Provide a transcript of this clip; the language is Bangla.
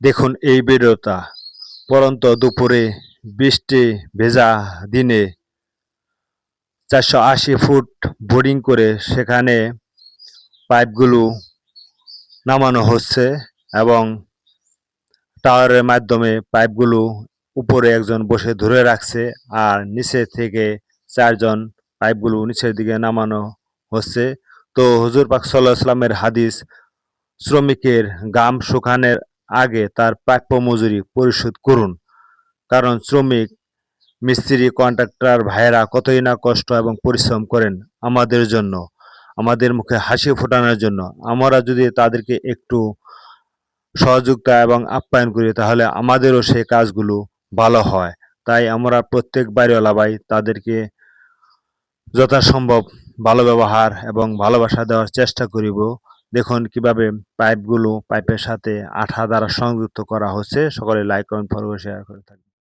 দেখুন এই ভিডিওটা পড়ন্ত দুপুরে বৃষ্টি ভেজা দিনে 480 ফুট বোরিং করে সেখানে পাইপগুলো নামানো হচ্ছে এবং টাওয়ারের মাধ্যমে পাইপগুলো উপরে একজন বসে ধরে রাখছে আর নিচে থেকে 4জন পাইপগুলো নিচের দিকে নামানো হচ্ছে। তো হুজুর পাক সাল্লাল্লাহু আলাইহি ওয়াসাল্লামের হাদিস, শ্রমিকের ঘাম শুকানোর আগে তার প্রাপ্য মজুরি পরিশোধ করুন। কারণ শ্রমিক, মিস্ত্রি, কন্ট্রাক্টর ভাইয়েরা কতই না কষ্ট এবং পরিশ্রম করেন আমাদের জন্য, আমাদের মুখে হাসি ফোটানোর জন্য। আমরা যদি তাদেরকে একটু সহযোগিতা এবং আপ্যায়ন করি তাহলে আমাদেরও সেই কাজগুলো ভালো হয়। তাই আমরা প্রত্যেক বাড়িওয়ালা ভাই তাদেরকে যথাসম্ভব ভালো ব্যবহার এবং ভালোবাসা দেওয়ার চেষ্টা করিব। দেখুন কিভাবে পাইপের সাথে আঠা দ্বারা সংযুক্ত করা হচ্ছে। সকলে লাইক কমেন্ট ফলো শেয়ার করে থাকবেন।